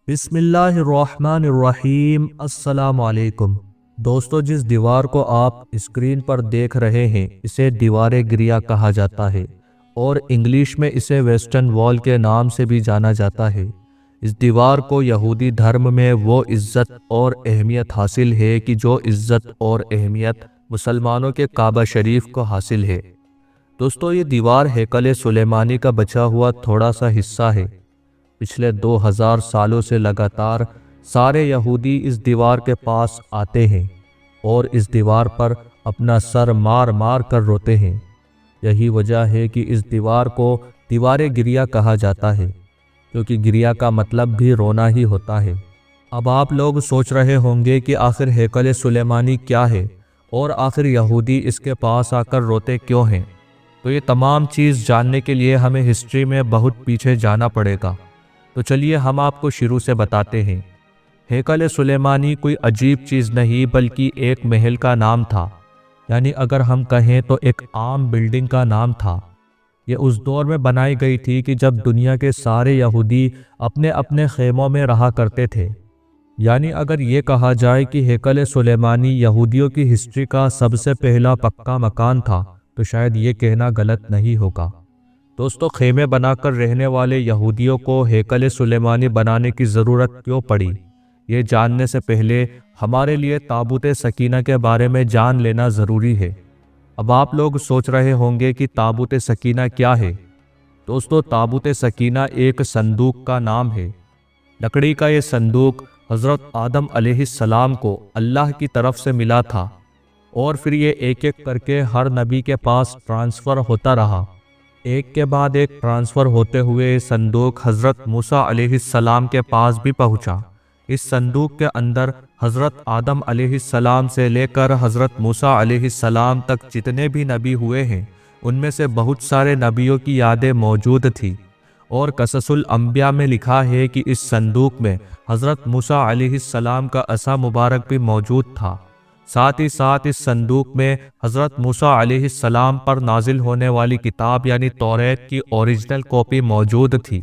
بسم اللہ الرحمن الرحیم۔ السلام علیکم دوستو، جس دیوار کو آپ اسکرین پر دیکھ رہے ہیں اسے دیوار گریا کہا جاتا ہے اور انگلش میں اسے ویسٹرن وال کے نام سے بھی جانا جاتا ہے۔ اس دیوار کو یہودی دھرم میں وہ عزت اور اہمیت حاصل ہے کہ جو عزت اور اہمیت مسلمانوں کے کعبہ شریف کو حاصل ہے۔ دوستو، یہ دیوار ہیکل سلیمانی کا بچا ہوا تھوڑا سا حصہ ہے۔ پچھلے 2000 سالوں سے لگاتار سارے یہودی اس دیوار کے پاس آتے ہیں اور اس دیوار پر اپنا سر مار مار کر روتے ہیں۔ یہی وجہ ہے کہ اس دیوار کو دیوار گریا کہا جاتا ہے، کیونکہ گریا کا مطلب بھی رونا ہی ہوتا ہے۔ اب آپ لوگ سوچ رہے ہوں گے کہ آخر ہیکل سلیمانی کیا ہے اور آخر یہودی اس کے پاس آ کر روتے کیوں ہیں؟ تو یہ تمام چیز جاننے کے لیے ہمیں ہسٹری میں بہت پیچھے جانا پڑے گا۔ تو چلیے ہم آپ کو شروع سے بتاتے ہیں۔ ہیکل سلیمانی کوئی عجیب چیز نہیں بلکہ ایک محل کا نام تھا، یعنی اگر ہم کہیں تو ایک عام بلڈنگ کا نام تھا۔ یہ اس دور میں بنائی گئی تھی کہ جب دنیا کے سارے یہودی اپنے اپنے خیموں میں رہا کرتے تھے۔ یعنی اگر یہ کہا جائے کہ ہیکل سلیمانی یہودیوں کی ہسٹری کا سب سے پہلا پکا مکان تھا تو شاید یہ کہنا غلط نہیں ہوگا۔ دوستو، خیمے بنا کر رہنے والے یہودیوں کو ہیکل سلیمانی بنانے کی ضرورت کیوں پڑی، یہ جاننے سے پہلے ہمارے لیے تابوت سکینہ کے بارے میں جان لینا ضروری ہے۔ اب آپ لوگ سوچ رہے ہوں گے کہ تابوت سکینہ کیا ہے؟ دوستو، تابوت سکینہ ایک صندوق کا نام ہے۔ لکڑی کا یہ صندوق حضرت آدم علیہ السلام کو اللہ کی طرف سے ملا تھا اور پھر یہ ایک ایک کر کے ہر نبی کے پاس ٹرانسفر ہوتا رہا۔ ایک کے بعد ایک ٹرانسفر ہوتے ہوئے صندوق حضرت موسیٰ علیہ السلام کے پاس بھی پہنچا۔ اس صندوق کے اندر حضرت آدم علیہ السلام سے لے کر حضرت موسیٰ علیہ السلام تک جتنے بھی نبی ہوئے ہیں ان میں سے بہت سارے نبیوں کی یادیں موجود تھیں، اور قصص الانبیاء میں لکھا ہے کہ اس صندوق میں حضرت موسیٰ علیہ السلام کا عصا مبارک بھی موجود تھا۔ ساتھ ہی ساتھ اس صندوق میں حضرت موسیٰ علیہ السلام پر نازل ہونے والی کتاب یعنی توریت کی اوریجنل کاپی موجود تھی،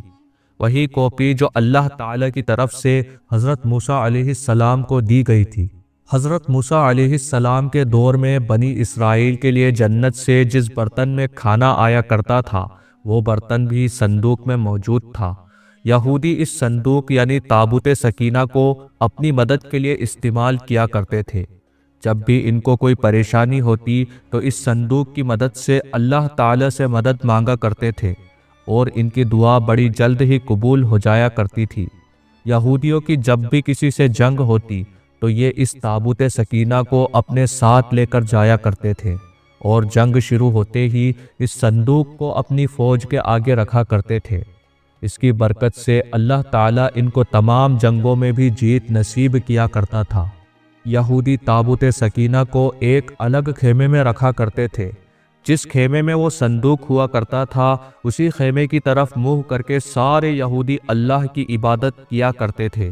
وہی کاپی جو اللہ تعالی کی طرف سے حضرت موسیٰ علیہ السلام کو دی گئی تھی۔ حضرت موسیٰ علیہ السلام کے دور میں بنی اسرائیل کے لیے جنت سے جس برتن میں کھانا آیا کرتا تھا وہ برتن بھی صندوق میں موجود تھا۔ یہودی اس صندوق یعنی تابوت سکینہ کو اپنی مدد کے لیے استعمال کیا کرتے تھے۔ جب بھی ان کو کوئی پریشانی ہوتی تو اس صندوق کی مدد سے اللہ تعالی سے مدد مانگا کرتے تھے اور ان کی دعا بڑی جلد ہی قبول ہو جایا کرتی تھی۔ یہودیوں کی جب بھی کسی سے جنگ ہوتی تو یہ اس تابوت سکینہ کو اپنے ساتھ لے کر جایا کرتے تھے اور جنگ شروع ہوتے ہی اس صندوق کو اپنی فوج کے آگے رکھا کرتے تھے۔ اس کی برکت سے اللہ تعالی ان کو تمام جنگوں میں بھی جیت نصیب کیا کرتا تھا۔ یہودی تابوت سکینہ کو ایک الگ خیمے میں رکھا کرتے تھے۔ جس خیمے میں وہ صندوق ہوا کرتا تھا اسی خیمے کی طرف منہ کر کے سارے یہودی اللہ کی عبادت کیا کرتے تھے۔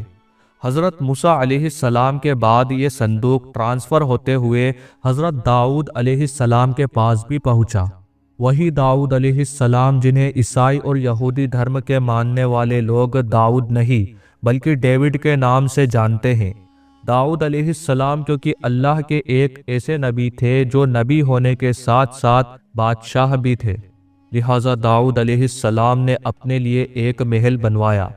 حضرت موسیٰ علیہ السلام کے بعد یہ صندوق ٹرانسفر ہوتے ہوئے حضرت داؤد علیہ السلام کے پاس بھی پہنچا۔ وہی داؤد علیہ السلام جنہیں عیسائی اور یہودی دھرم کے ماننے والے لوگ داؤد نہیں بلکہ ڈیوڈ کے نام سے جانتے ہیں۔ داؤد علیہ السلام کیونکہ اللہ کے ایک ایسے نبی تھے جو نبی ہونے کے ساتھ ساتھ بادشاہ بھی تھے، لہٰذا داؤد علیہ السلام نے اپنے لیے ایک محل بنوایا۔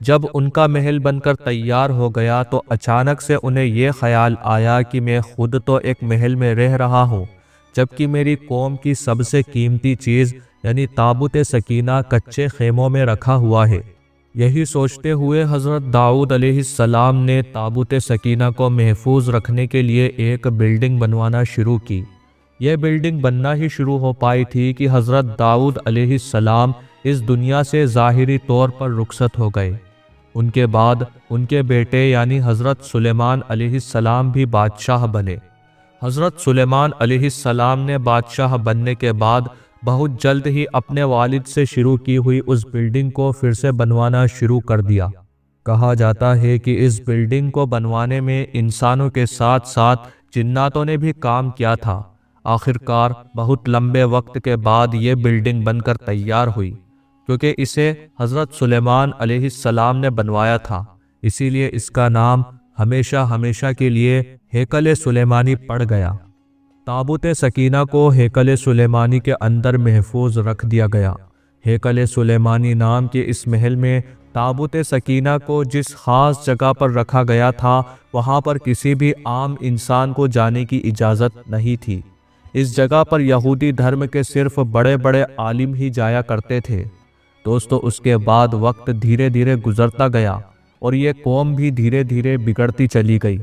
جب ان کا محل بن کر تیار ہو گیا تو اچانک سے انہیں یہ خیال آیا کہ میں خود تو ایک محل میں رہ رہا ہوں جبکہ میری قوم کی سب سے قیمتی چیز یعنی تابوت سکینہ کچے خیموں میں رکھا ہوا ہے۔ یہی سوچتے ہوئے حضرت داؤد علیہ السلام نے تابوت سکینہ کو محفوظ رکھنے کے لیے ایک بلڈنگ بنوانا شروع کی۔ یہ بلڈنگ بننا ہی شروع ہو پائی تھی کہ حضرت داؤد علیہ السلام اس دنیا سے ظاہری طور پر رخصت ہو گئے۔ ان کے بعد ان کے بیٹے یعنی حضرت سلیمان علیہ السلام بھی بادشاہ بنے۔ حضرت سلیمان علیہ السلام نے بادشاہ بننے کے بعد بہت جلد ہی اپنے والد سے شروع کی ہوئی اس بلڈنگ کو پھر سے بنوانا شروع کر دیا۔ کہا جاتا ہے کہ اس بلڈنگ کو بنوانے میں انسانوں کے ساتھ ساتھ جناتوں نے بھی کام کیا تھا۔ آخرکار بہت لمبے وقت کے بعد یہ بلڈنگ بن کر تیار ہوئی، کیونکہ اسے حضرت سلیمان علیہ السلام نے بنوایا تھا۔ اسی لیے اس کا نام ہمیشہ ہمیشہ کے لیے ہیکل سلیمانی پڑ گیا۔ تابوت سکینہ کو ہیکل سلیمانی کے اندر محفوظ رکھ دیا گیا۔ ہیکل سلیمانی نام کے اس محل میں تابوت سکینہ کو جس خاص جگہ پر رکھا گیا تھا وہاں پر کسی بھی عام انسان کو جانے کی اجازت نہیں تھی۔ اس جگہ پر یہودی دھرم کے صرف بڑے بڑے عالم ہی جایا کرتے تھے۔ دوستو، اس کے بعد وقت دھیرے دھیرے گزرتا گیا اور یہ قوم بھی دھیرے دھیرے بگڑتی چلی گئی۔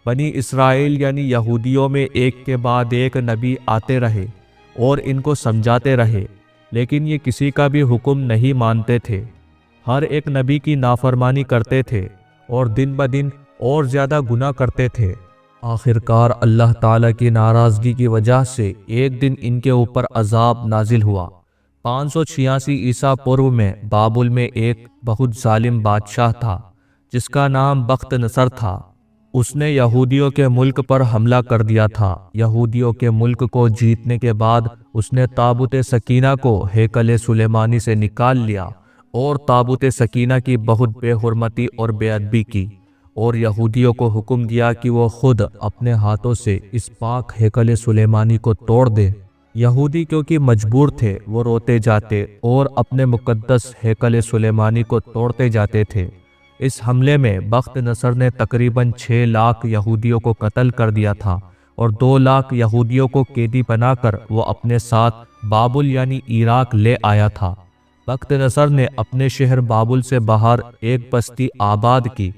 بنی اسرائیل یعنی یہودیوں میں ایک کے بعد ایک نبی آتے رہے اور ان کو سمجھاتے رہے، لیکن یہ کسی کا بھی حکم نہیں مانتے تھے۔ ہر ایک نبی کی نافرمانی کرتے تھے اور دن بدن اور زیادہ گناہ کرتے تھے۔ آخرکار اللہ تعالیٰ کی ناراضگی کی وجہ سے ایک دن ان کے اوپر عذاب نازل ہوا۔ 586 عیسیٰ پورو میں بابل میں ایک بہت ظالم بادشاہ تھا جس کا نام بخت نصر تھا۔ اس نے یہودیوں کے ملک پر حملہ کر دیا تھا۔ یہودیوں کے ملک کو جیتنے کے بعد اس نے تابوت سکینہ کو ہیکل سلیمانی سے نکال لیا اور تابوت سکینہ کی بہت بے حرمتی اور بے ادبی کی، اور یہودیوں کو حکم دیا کہ وہ خود اپنے ہاتھوں سے اس پاک ہیکل سلیمانی کو توڑ دے۔ یہودی کیونکہ مجبور تھے، وہ روتے جاتے اور اپنے مقدس ہیکل سلیمانی کو توڑتے جاتے تھے۔ اس حملے میں بخت نصر نے تقریباً 6 لاکھ یہودیوں کو قتل کر دیا تھا اور 2 لاکھ یہودیوں کو قیدی بنا کر وہ اپنے ساتھ بابل یعنی عراق لے آیا تھا۔ بخت نصر نے اپنے شہر بابل سے باہر ایک بستی آباد کی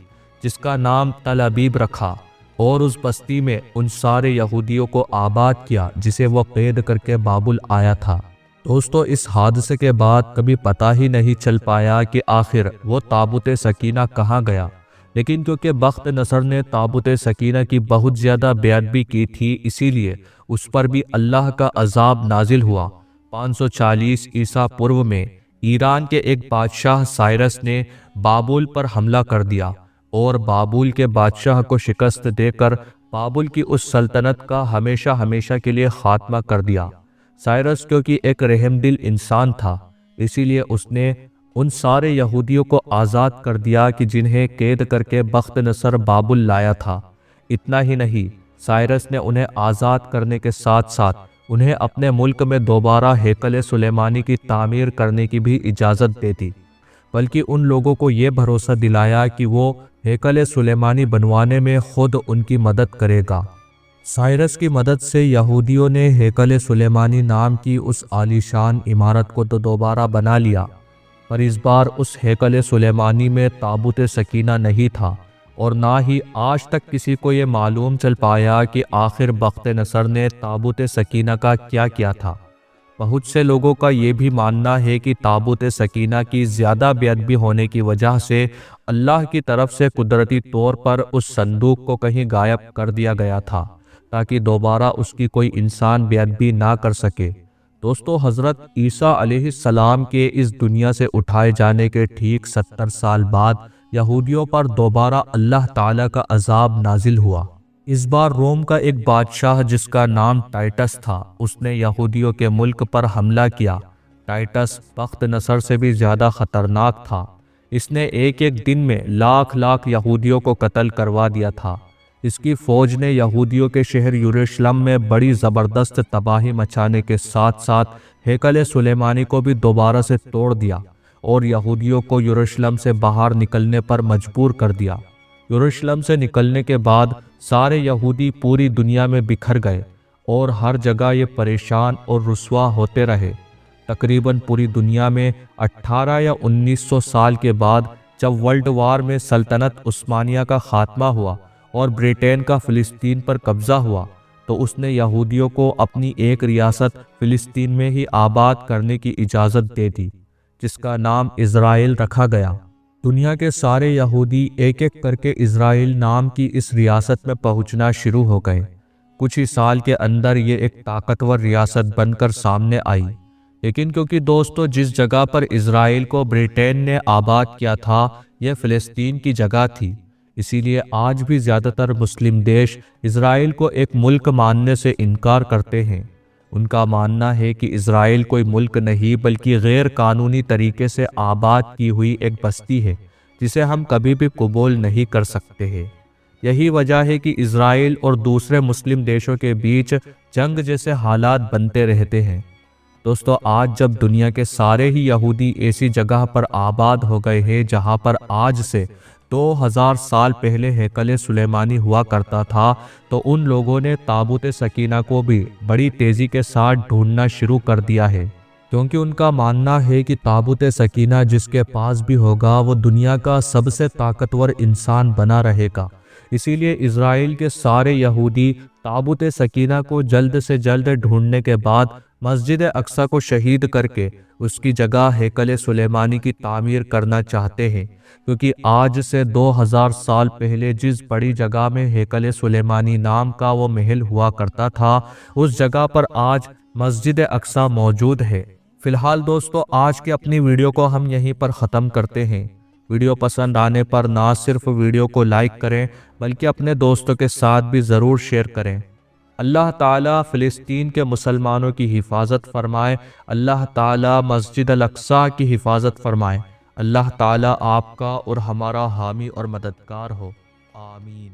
جس کا نام تل ابیب رکھا، اور اس بستی میں ان سارے یہودیوں کو آباد کیا جسے وہ قید کر کے بابل آیا تھا۔ دوستو، اس حادثے کے بعد کبھی پتہ ہی نہیں چل پایا کہ آخر وہ تابوت سکینہ کہاں گیا، لیکن کیونکہ بخت نصر نے تابوت سکینہ کی بہت زیادہ بے ادبی کی تھی، اسی لیے اس پر بھی اللہ کا عذاب نازل ہوا۔ 540 عیسیٰ پورو میں ایران کے ایک بادشاہ سائرس نے بابل پر حملہ کر دیا اور بابل کے بادشاہ کو شکست دے کر بابل کی اس سلطنت کا ہمیشہ ہمیشہ کے لیے خاتمہ کر دیا۔ سائرس کیونکہ ایک رحم دل انسان تھا، اسی لیے اس نے ان سارے یہودیوں کو آزاد کر دیا کہ جنہیں قید کر کے بخت نصر بابل لایا تھا۔ اتنا ہی نہیں، سائرس نے انہیں آزاد کرنے کے ساتھ ساتھ انہیں اپنے ملک میں دوبارہ ہیکل سلیمانی کی تعمیر کرنے کی بھی اجازت دے دی، بلکہ ان لوگوں کو یہ بھروسہ دلایا کہ وہ ہیکل سلیمانی بنوانے میں خود ان کی مدد کرے گا۔ سائرس کی مدد سے یہودیوں نے ہیکل سلیمانی نام کی اس عالیشان عمارت کو تو دوبارہ بنا لیا، پر اس بار اس ہیکل سلیمانی میں تابوت سکینہ نہیں تھا، اور نہ ہی آج تک کسی کو یہ معلوم چل پایا کہ آخر بخت نصر نے تابوت سکینہ کا کیا کیا تھا۔ بہت سے لوگوں کا یہ بھی ماننا ہے کہ تابوت سکینہ کی زیادہ بے ادبی ہونے کی وجہ سے اللہ کی طرف سے قدرتی طور پر اس صندوق کو کہیں غائب کر دیا گیا تھا تاکہ دوبارہ اس کی کوئی انسان بے ادبی نہ کر سکے۔ دوستو، حضرت عیسیٰ علیہ السلام کے اس دنیا سے اٹھائے جانے کے ٹھیک 70 سال بعد یہودیوں پر دوبارہ اللہ تعالیٰ کا عذاب نازل ہوا۔ اس بار روم کا ایک بادشاہ جس کا نام ٹائٹس تھا، اس نے یہودیوں کے ملک پر حملہ کیا۔ ٹائٹس بخت نصر سے بھی زیادہ خطرناک تھا۔ اس نے ایک ایک دن میں لاکھ لاکھ یہودیوں کو قتل کروا دیا تھا۔ اس کی فوج نے یہودیوں کے شہر یروشلم میں بڑی زبردست تباہی مچانے کے ساتھ ساتھ ہیکل سلیمانی کو بھی دوبارہ سے توڑ دیا اور یہودیوں کو یروشلم سے باہر نکلنے پر مجبور کر دیا۔ یروشلم سے نکلنے کے بعد سارے یہودی پوری دنیا میں بکھر گئے اور ہر جگہ یہ پریشان اور رسوا ہوتے رہے۔ تقریباً پوری دنیا میں 18 یا 1900 سال کے بعد جب ورلڈ وار میں سلطنت عثمانیہ کا خاتمہ ہوا اور برٹین کا فلسطین پر قبضہ ہوا، تو اس نے یہودیوں کو اپنی ایک ریاست فلسطین میں ہی آباد کرنے کی اجازت دے دی، جس کا نام اسرائیل رکھا گیا۔ دنیا کے سارے یہودی ایک ایک کر کے اسرائیل نام کی اس ریاست میں پہنچنا شروع ہو گئے۔ کچھ ہی سال کے اندر یہ ایک طاقتور ریاست بن کر سامنے آئی، لیکن کیونکہ دوستو جس جگہ پر اسرائیل کو برٹین نے آباد کیا تھا یہ فلسطین کی جگہ تھی، اسی لیے آج بھی زیادہ تر مسلم دیش اسرائیل کو ایک ملک ماننے سے انکار کرتے ہیں۔ ان کا ماننا ہے کہ اسرائیل کوئی ملک نہیں بلکہ غیر قانونی طریقے سے آباد کی ہوئی ایک بستی ہے جسے ہم کبھی بھی قبول نہیں کر سکتے ہیں۔ یہی وجہ ہے کہ اسرائیل اور دوسرے مسلم دیشوں کے بیچ جنگ جیسے حالات بنتے رہتے ہیں۔ دوستو، آج جب دنیا کے سارے ہی یہودی ایسی جگہ پر آباد ہو گئے ہیں جہاں پر آج سے 2000 سال پہلے ہیکل سلیمانی ہوا کرتا تھا، تو ان لوگوں نے تابوت سکینہ کو بھی بڑی تیزی کے ساتھ ڈھونڈنا شروع کر دیا ہے، کیونکہ ان کا ماننا ہے کہ تابوت سکینہ جس کے پاس بھی ہوگا وہ دنیا کا سب سے طاقتور انسان بنا رہے گا۔ اسی لیے اسرائیل کے سارے یہودی تابوت سکینہ کو جلد سے جلد ڈھونڈنے کے بعد مسجد اقصی کو شہید کر کے اس کی جگہ ہیکل سلیمانی کی تعمیر کرنا چاہتے ہیں، کیونکہ آج سے 2000 سال پہلے جس بڑی جگہ میں ہیکل سلیمانی نام کا وہ محل ہوا کرتا تھا، اس جگہ پر آج مسجد اقصی موجود ہے۔ فی الحال دوستو، آج کی اپنی ویڈیو کو ہم یہیں پر ختم کرتے ہیں۔ ویڈیو پسند آنے پر نہ صرف ویڈیو کو لائک کریں بلکہ اپنے دوستوں کے ساتھ بھی ضرور شیئر کریں۔ اللہ تعالیٰ فلسطین کے مسلمانوں کی حفاظت فرمائے، اللہ تعالیٰ مسجد الاقصی کی حفاظت فرمائے، اللہ تعالیٰ آپ کا اور ہمارا حامی اور مددگار ہو، آمین۔